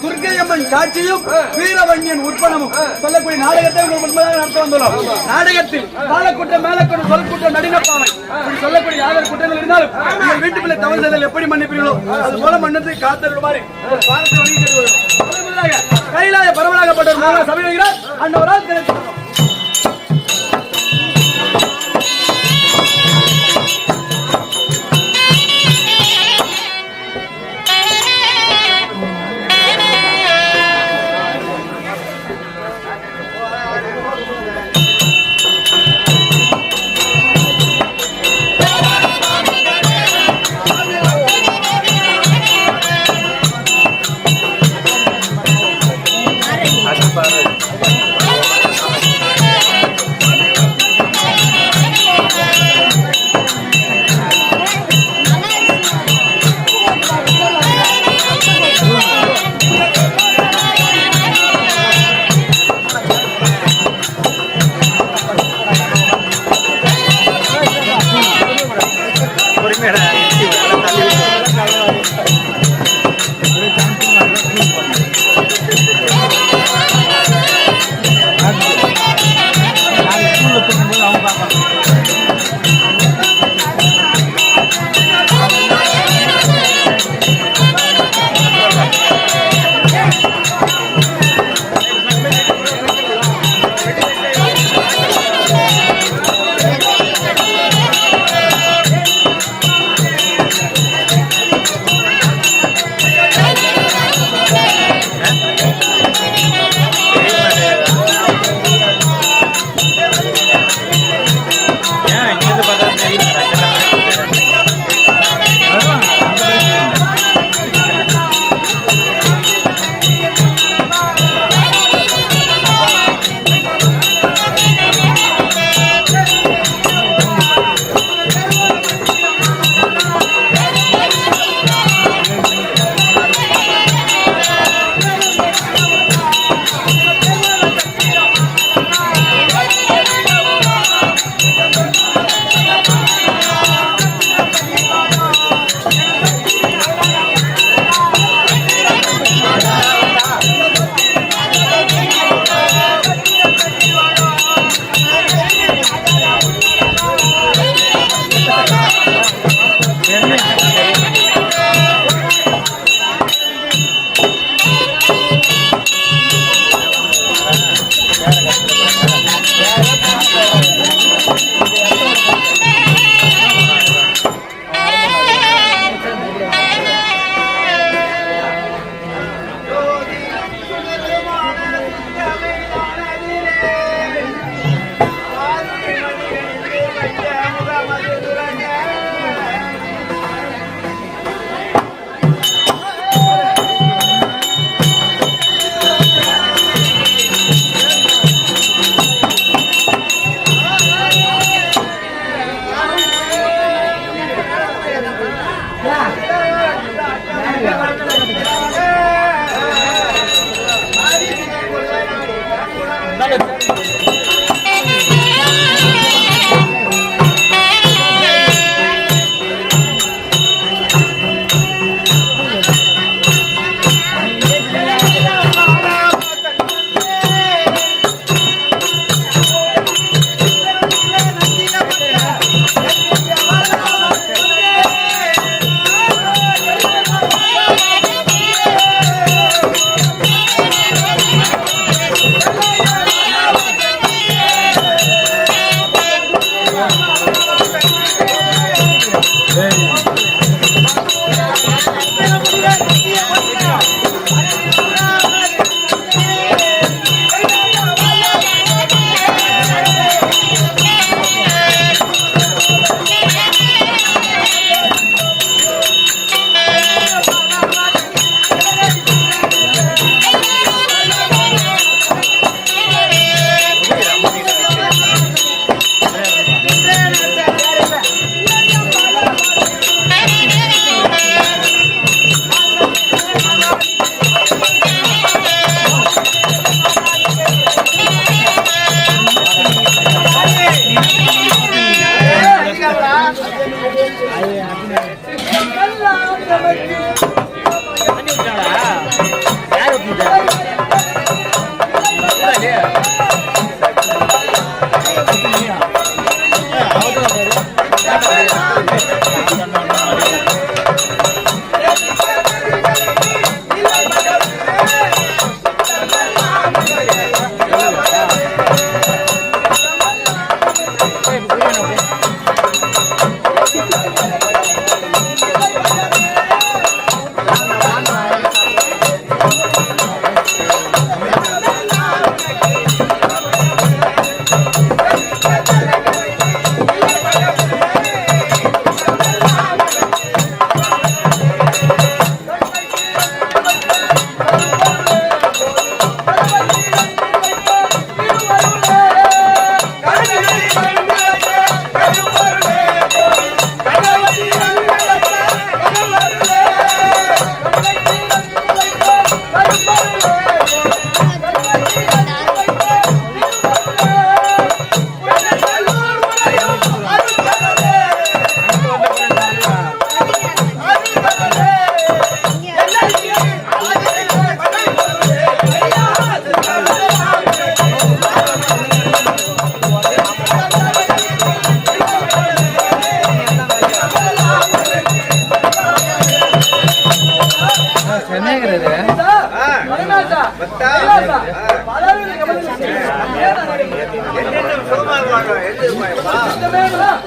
துர்க்கையம்மன் காட்சியும் வீரவன்யன் உற்பனமும் சொல்லக்கூடிய நாடகத்தை நடத்த வந்துள்ளோம். நாடகத்தில் காலக்கூட்டம் மேலக்கூட்டம் சொல்கூட்டம் நடினப்பாவை சொல்லக்கூடிய யாதர் குற்றங்கள் இருந்தாலும் நீங்கள் வீட்டுக்குள்ளே தவறு செய்தல் எப்படி மன்னிப்பீர்களோ அது போல மன்னத்தை காத்தருமாறு கைலாய பரவலாகப்பட்ட சபை வைக்கிறார் அன்னவரால் கிடைத்து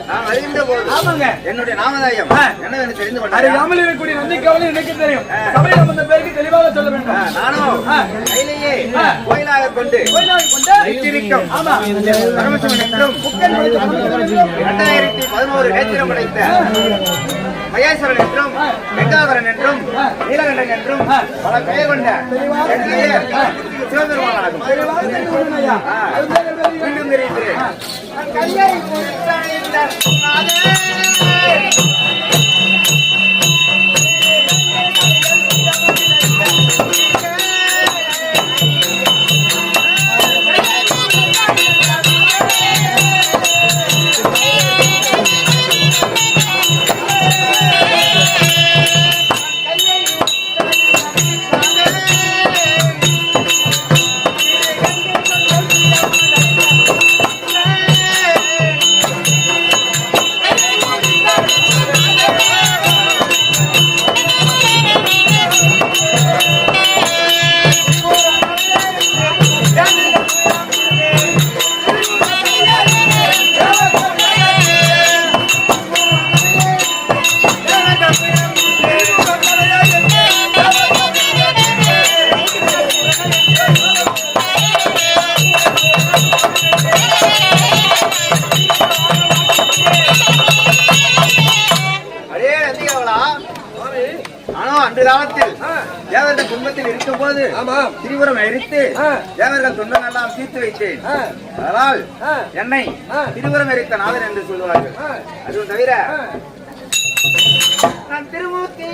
நான் அறிந்த போது என்னுடைய நாமதாயம் என்னவென்று தெரிந்து கொண்டேன். அறியாமல் இருக்கக்கூடிய நந்திக்காவலும் எனக்கு தெரியும். சபையில் வந்த பேருக்கு தெளிவாக சொல்ல வேண்டும். நானும் கையிலேயே கோயிலாக கொண்டு வைத்திருக்கும் பரமசிவன் என்றும் 2011 நேத்திரம் படைத்த மகேஸ்வரன் என்றும் வெங்காதரன் என்றும் நீலகண்டன் என்றும் பல பெயர் கொண்ட சிவபெருமானாகும். மீண்டும் தெரிவிக்கிறேன். அன்று காலத்தில் தேவர்கள் துன்பத்தில் இருக்கும் போது திரிபுரம் எரித்து தேவர்கள் துன்பம் எல்லாம் தீர்த்து வைத்தேன். அதனால் என்னை திரிபுரம் எரித்த நாதன் என்று சொல்லுவார்கள். அதுவும் தவிர நான் திருமூர்த்தி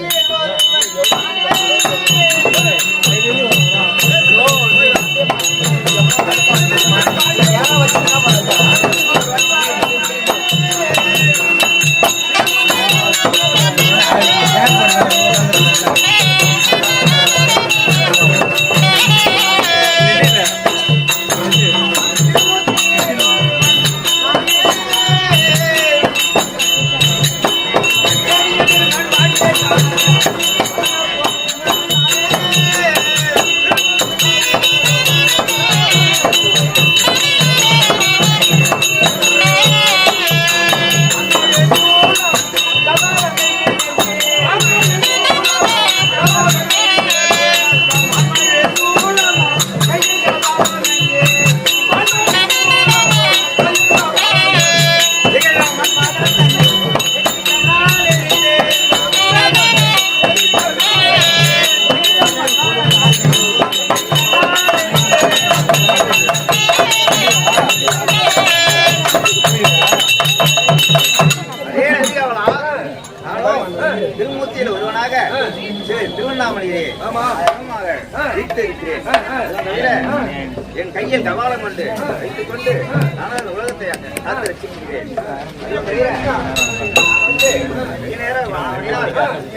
திருமூர்த்தியில் ஒருவனாக திருவண்ணாமலையே என் கையில் கவாலம் கொண்டு வைத்துக் கொண்டு நான் உலகத்தை காத்து ரசிக்கிறேன்.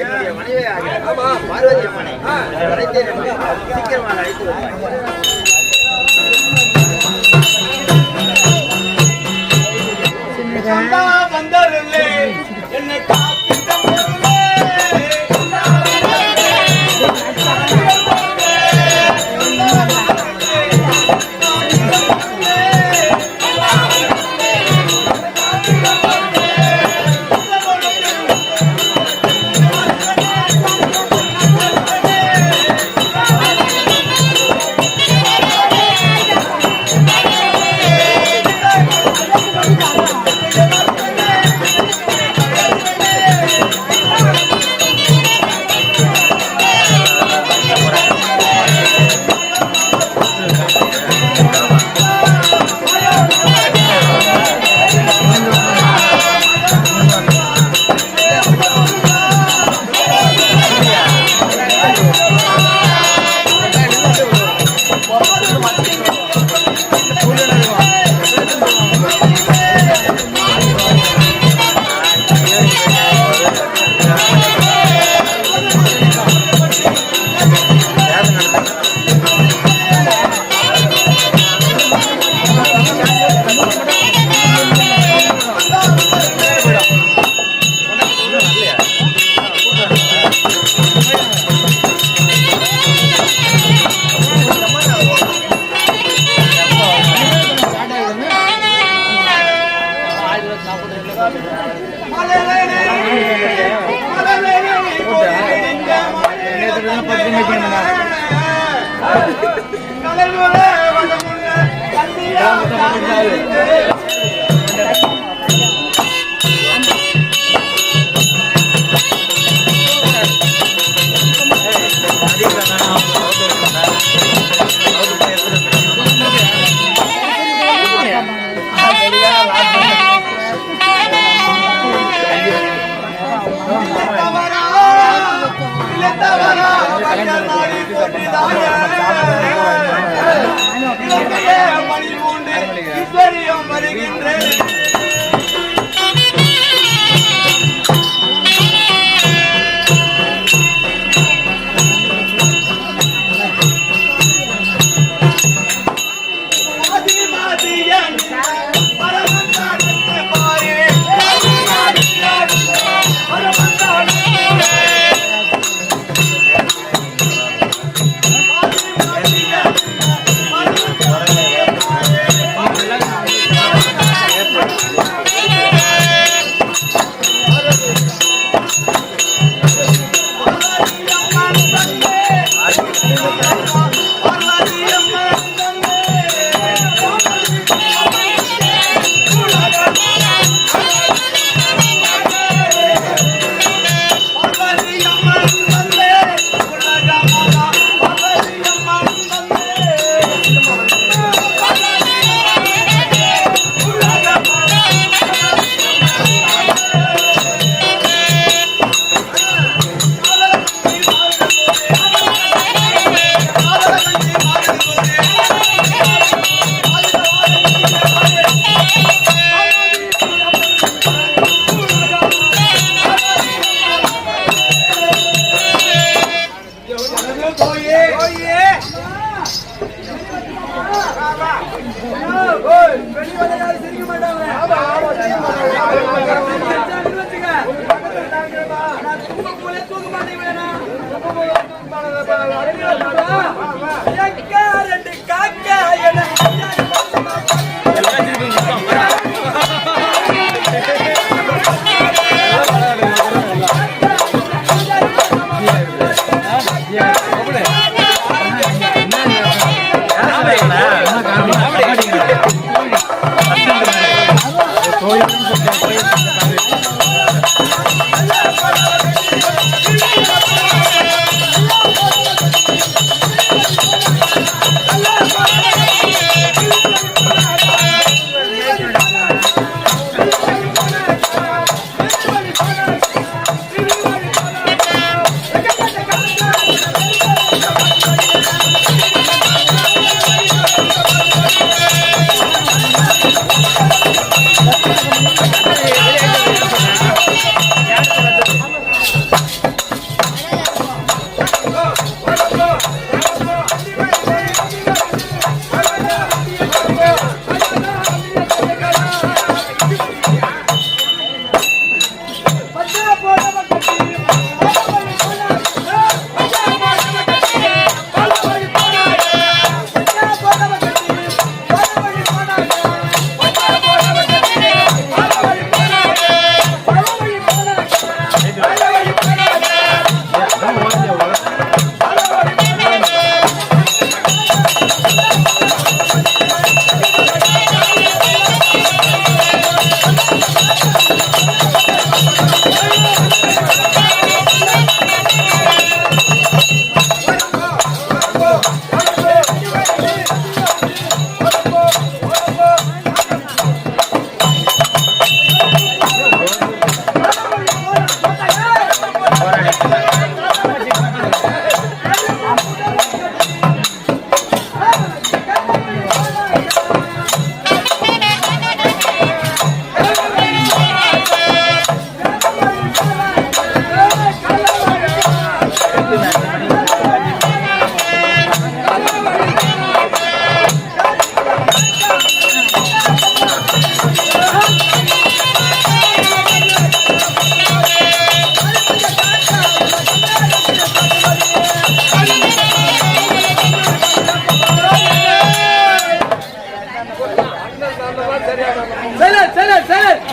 என்னுடைய மனைவியாக பார்வதி அம்மனை அழைத்தேன் என்று சீக்கிரமாக அழைத்து வருவாய். என்னை Hey,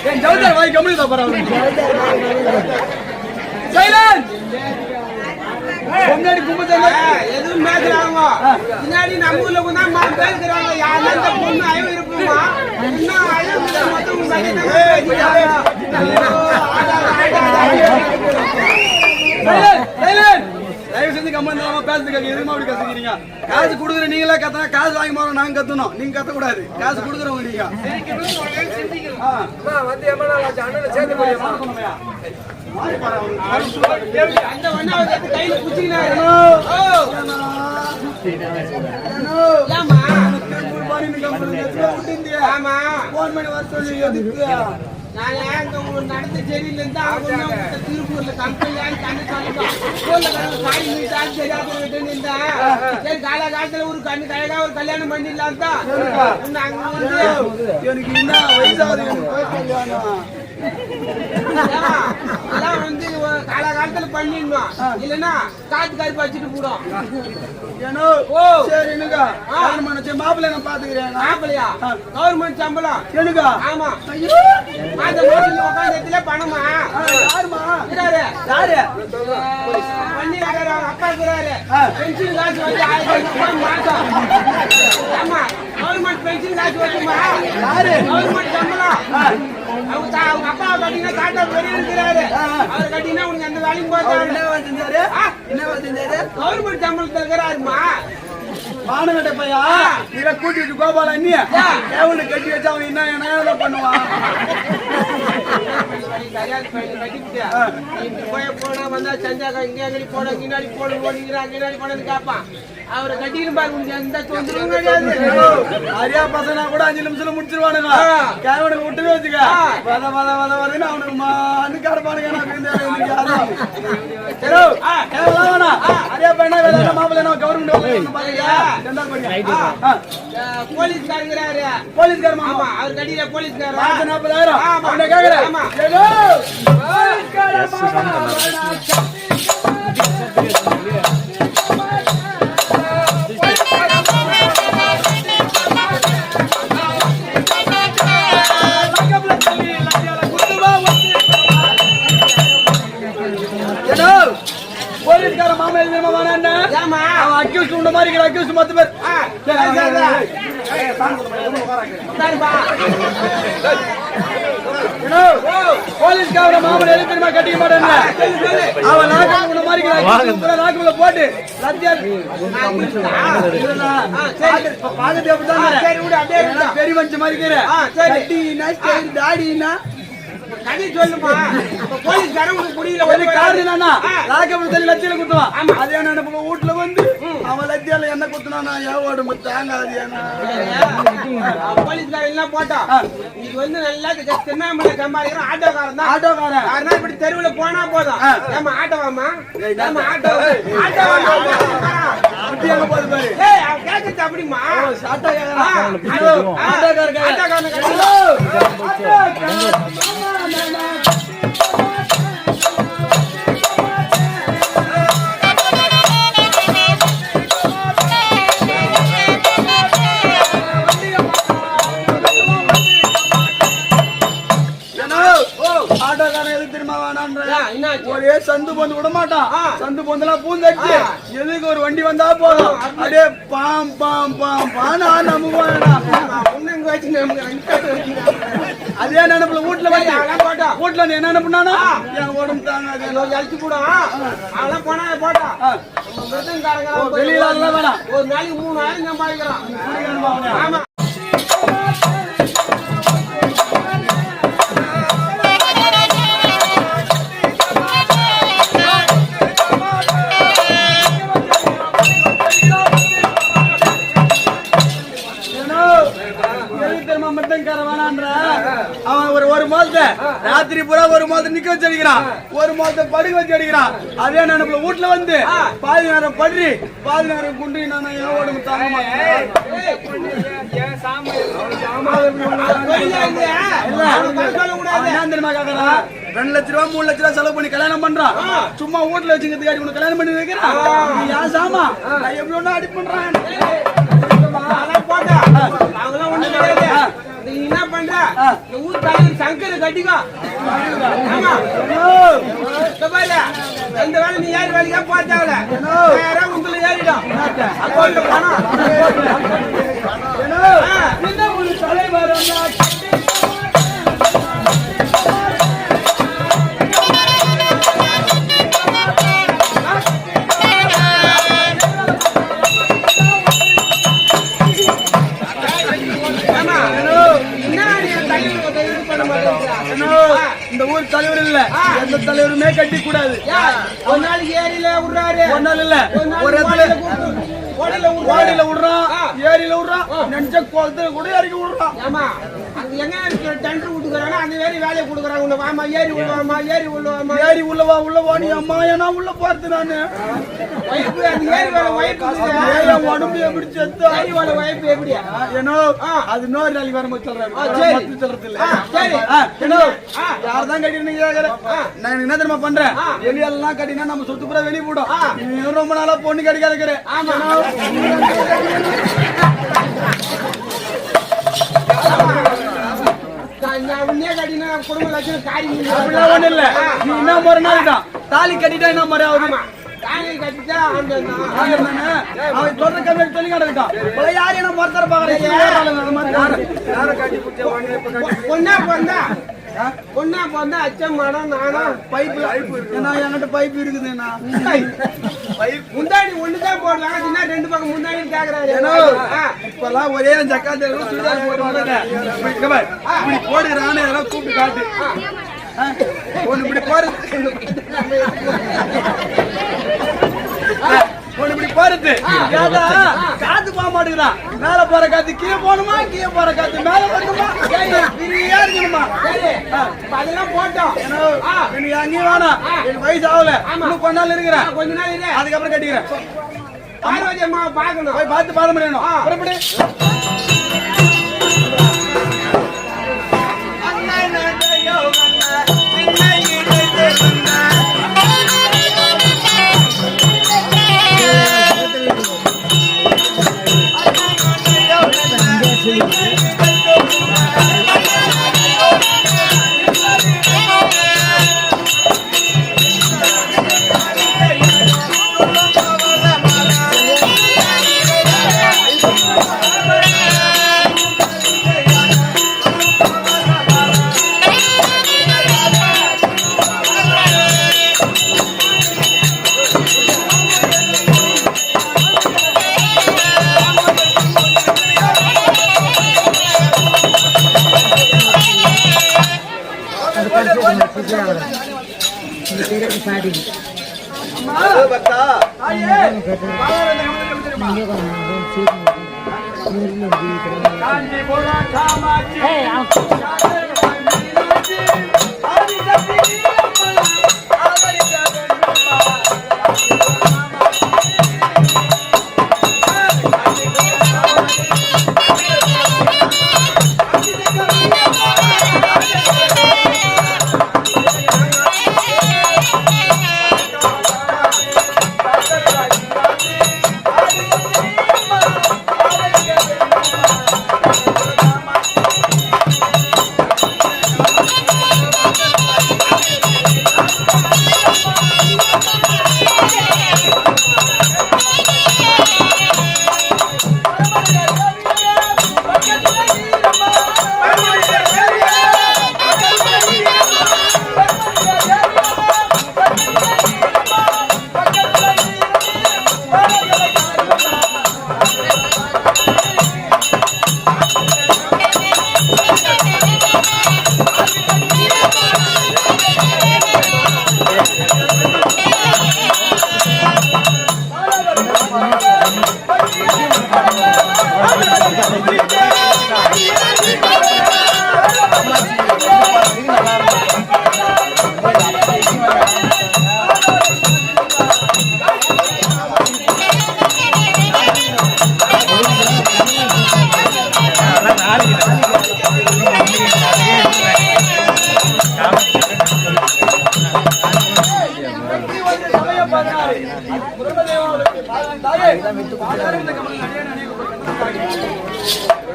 என் ஜவுதார் வாய் கம்பெனி தான் போறாங்க. சைலன்ட். முன்னாடி கும்பத்தை எதுவும் மேய்க்கிறாங்க. பின்னாடி நம்ம ஊர்ல கூட மேய்க்கிறாங்க. யாரும் இந்த பொண்ணு அயம் இருக்குமா? இன்னும் அயம் மொத்தம் தயவு செஞ்சு கம்பெனி பேசுறதுக்கு எதுவுமா அப்படி கத்துக்கிறீங்க? காசு கொடுக்குற நீங்களா கத்தனா, காசு வாங்கி போறோம் நாங்க கத்தணும். நீங்க கத்த கூடாது. காசு கொடுக்குறவங்க நீங்க. வந்து எவ்வளவு அண்ணனை சேர்த்து போயிருமா? அந்த ஒன்னாவது கையில குச்சிக்கினாரு. ஆமா போன் பண்ணி வர சொல்லி நான் ஏன் உங்களுக்கு நடந்து சரியில்லை இருந்தா திருப்பூர்ல கம்பெனி கண்ணு சொல்லிட்டோம் தெரியாத சரி காலகாலத்துல ஒரு கண்ணு கழகா ஒரு கல்யாணம் பண்ணிடலாம் தான் எனக்கு என்ன வயசாகுது எல்லாம் வந்து காலகாலத்துல பண்ணிடணும் இல்லன்னா காத்து கருப்பு வச்சுட்டு போடும். மாப்பிள்ளை நான் பாத்துக்கிறேன். மாப்பிள்ளையா கவர்மெண்ட் சம்பளம் எனக்கா? ஆமா அந்த மோட்டில் உட்காந்து பணமா யாரு பண்ணி அப்பா இருக்கிறாரு. பென்ஷன் காசு வந்து 1000 ரூபாய் மாசம். ஆமா கவர்மெண்ட் பென்ஷன் காசு வருமா? கவர்மெண்ட் சம்பளம். அவங்க அப்பா கட்டினா தாத்தா பெரிய இருக்கிறாரு. அவர் கட்டினா உனக்கு அந்த வேலைக்கு போறாரு. கவர்மெண்ட் சம்பளத்துல இருக்கிறாருமா. பானகட்ட பையா இத கூட்டிட்டு கோபால அண்ணி கேவல கட்டி வச்சா அவன் என்ன பண்ணுவான்? போனா வந்தா சந்தாக்கா இங்க அங்கடி போட கிணாடி போடுன்னு கேப்பான். அவரை கட்டின்னு பாருங்க எந்த தொந்தரவும் கிடையாது. அரியா பசங்க கூட 5 நிமிஷத்துல முடிச்சிருவானுங்க. கேவனுக்கு விட்டுவே வச்சுக்க வத அவனுக்கு கடப்பானுங்க. அரியா பையனா வேலை மாப்பிள்ள கவர்மெண்ட் போலீஸ்காரங்கிறாரு. போலீஸ்காரமா? ஆமா அவர் கட்டியில போலீஸ்கார 40,000 கேக்குறேன். போலீஸ்கார மாமா எழுதிமா வேணா அவன் அக்யூஸ் உண்ட மாதிரி அக்யூஸ் மொத்த பேர் போலீஸ்கார மாமன் எழுதி தெரியுமா கட்டிக்க மாட்டேன். அவன் நாக்கு உண்ட மாதிரி நாக்குல போட்டு பெரிய மனுஷன் மாதிரி தாடினா கடி சொல்லுமா? போலீஸ்காரன் உனக்கு புரியல. லட்சியில குத்துவான். அதே நினைப்பு வீட்டுல வந்து அவன் லட்சியால என்ன குத்துனா ஏவோடு தாங்காது. போலீஸ்காரன் எல்லாம் போட்டா இது வந்து நல்லா திருவண்ணாமலை சம்பாதிக்கிறோம். ஆட்டோக்காரன் தான். ஆட்டோக்காரன் இப்படி தெருவுல போனா போதும். நம்ம ஆட்டோவாமா ஆட்டோ போது பாரு. அவன் கேட்கறது அப்படிமா? ஆட்டோக்காரன் எதுக்கு தெரியுமா வேணான்ற ஒரே சந்து பொந்து விட மாட்டான். சந்து பொந்தெல்லாம் பூந்தடிச்சு எதுக்கு ஒரு வண்டி வந்தா போதும் அப்படியே பாம் பாம் பாம் பானா நம்புவான். அதே நினைப்புல வீட்டுல வீட்டுல என்ன நினைப்புனா என் உடம்பு தாங்க அழிச்சு கூட அவெல்லாம் போனா போட்டா வெளியில வேணாம். ஒரு நாளைக்கு 3000 சம்பாதிக்கிறான். ஆமா அவன் ஒரு மாதத்தை ராத்திரி பூரா ஒரு மாதம் நிக்க வச்சு அடிக்கிறான். ஒரு மாதம் படுக்க வச்சு அடிக்கிறான். அதே நினைப்புல வீட்டுல வந்து பாதி நேரம் படுறி பாதி நேரம் குண்டு நான் என் தாங்க மாட்டேன். தெரியுமா காக்கறா 2 லட்ச ரூபா 3 லட்ச ரூபா செலவு பண்ணி கல்யாணம் பண்றான். சும்மா வீட்டுல வச்சுக்கிறதுக்காடி உனக்கு கல்யாணம் பண்ணி வைக்கிறான். யா சாமா நான் எப்படி ஒண்ணு அடி பண்றேன். அவங்களாம் ஒண்ணு கிடையாது. நீ என்ன பண்ற இந்த ஊர் தலைவர் சங்கரை கட்டிக்கோ. ஆமா இந்த பாரு, இந்த வேலை நீ ஏறி வேலைக்கா போட்டாவல யாரும் உங்களை ஏறிடும். அக்கௌண்ட்ல பணம் இந்த ஒரு தலைவர் இந்த ஊர் தலைவர் இல்ல, எந்த தலைவருமே கட்டி கூடாது. ஒரு நாளைக்கு ஏரியில விடுறாரு, ஒரு நாள் இல்ல, ஒரு இடத்துல ஓடியில விடுறான், ஏரியில விடுறான், நினைச்ச குளத்துல கூட இறக்கி விடுறான். ஆமா அது எங்க டெண்டர் கொடுக்குறாங்க, அந்த வேலை வேலையை கொடுக்குறாங்க. உள்ள வாமா ஏரி உள்ளவாமா, ஏரி உள்ளவாமா, ஏரி உள்ளவா நீ அம்மா ஏன்னா உள்ள போறது நானு வைப்பு. அந்த ஏரி வேலை வைப்பு உடம்பு எப்படி செத்து ஏரி வேலை வைப்பு எப்படி? ஏன்னோ அது இன்னொரு நாளைக்கு வரும்போது சரி. சொல்றது இல்ல. சரி ஏன்னோ யார்தான் கட்டிட்டு கேக்குறேன், நான் என்ன தெரியுமா பண்றேன், வெளியெல்லாம் கட்டினா நம்ம சொத்து பூரா வெளியே போடும். நீ ரொம்ப நாளா பொண்ணு கிடைக்காத இருக்கிறேன். ஆமா உன்னே கட்டினா குடும்ப லட்சம் காரி அப்படிலாம் ஒண்ணு இல்ல. நீ என்ன முறை நாள் தாலி கட்டிட்டா என்ன முறை ஆகுது? காலையை கட்டிட்டா அந்த அவன் சொல்ற கம்மி சொல்லி கிடக்கான். யார் என்ன மொத்தர பொண்ணா பொண்ணா அச்சம் மனம் நானும் பைப்பு ஏன்னா என்கிட்ட பைப் இருக்குதுண்ணா. முந்தாடி ஒண்ணுதான் போடுறாங்க, சின்ன ரெண்டு பக்கம் முந்தாடி கேக்குறாரு. இப்பெல்லாம் ஒரே ஜக்காத்து சுடிதார் போட்டு இப்படி போடுறான்னு எல்லாம் கூப்பிட்டு காட்டு. ஒண்ணு இப்படி போறது, ஒண்ணு இப்படி போறது காத்து போக மாட்டேங்கிறான். மேல போற காத்து கீழே போகணுமா, கீழே போற காத்து மேல வரணுமா, ஃப்ரீயா இருக்கணுமா? அதெல்லாம் போட்டோம். எனக்கு அங்கேயும் வேணாம், எனக்கு வயசு ஆகல, இன்னும் கொஞ்ச நாள் இருக்கிறேன், கொஞ்ச நாள் இரு, அதுக்கப்புறம் கட்டிக்கிறேன். பார்வதி அம்மா பாக்கணும், போய் பார்த்து பாதம் பண்ணணும். புறப்படு.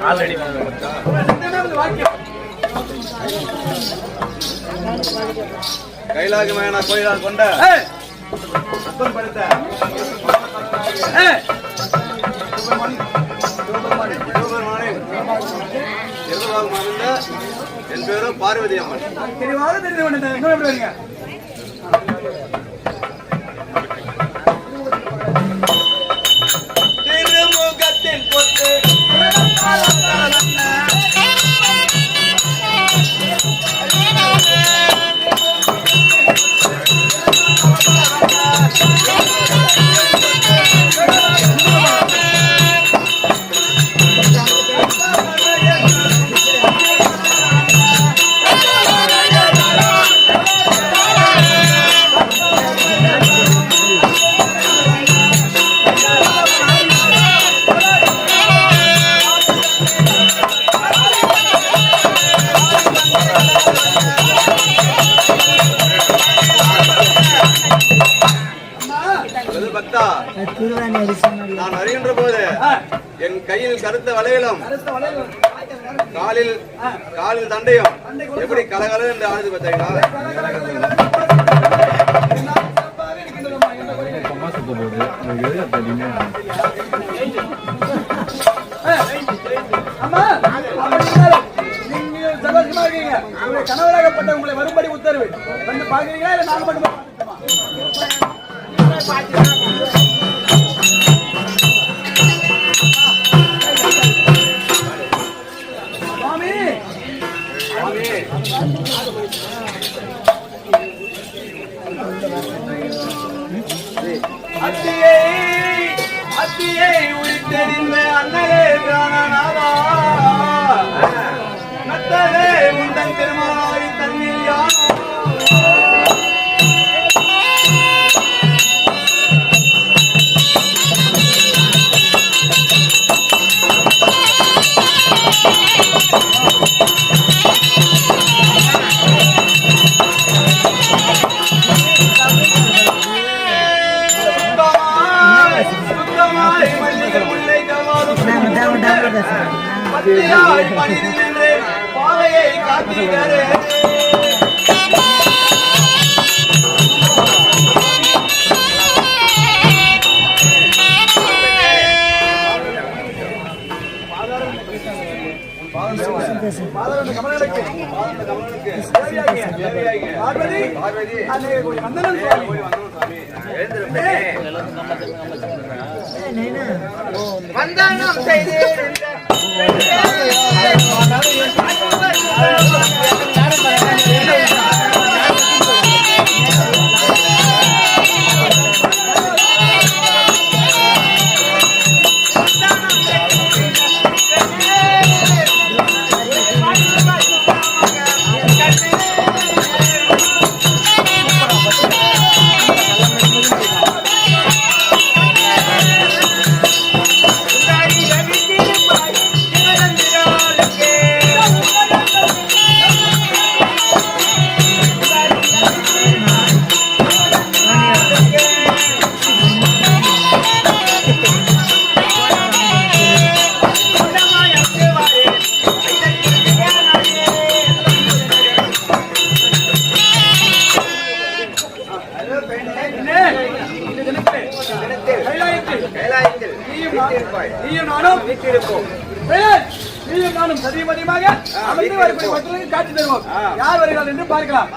ஆல்ரெடி பாடல் வாக்கியம். கைலாகமான கோயிலால் கொண்ட ஏய், அப்பன் படுத்த ஏய், என் பேரோ பார்வதி அம்மன். தெளிவாக தெரிந்து கொண்டேன். இன்னும் எப்படி வரீங்க? திருமுகத்தின் பொட்டு பக்தா, நான் வருகின்ற போது என் கையில் கருத்த வளையலும் காலில் தண்டையும் எப்படி கலகல என்று ஆனது பார்த்தீங்களா? அம்மா, அப்படி இருந்தாலும் நீங்கள் சந்தோஷமா இருக்கீங்க. உங்களுடைய கணவராகப்பட்ட உங்களை வரும்படி உத்தரவு வந்து பாக்குறீங்களா இல்ல நாங்க மட்டும் சுவாமி அத்தியை உயிர்த்தெறிந்த அண்ணலே பிராணநாதா, நத்தலே உந்தன் திருமாலாய் தன்னில் யானோ. பாவையை காத்தீரே வந்தனம் செய்தே நீயும் நானும் சதிமதியமாக அமர்ந்து வரக்கூடிய மக்களுக்கு காட்சி தருவோம். யார் வருகிறார் என்று பார்க்கலாம்.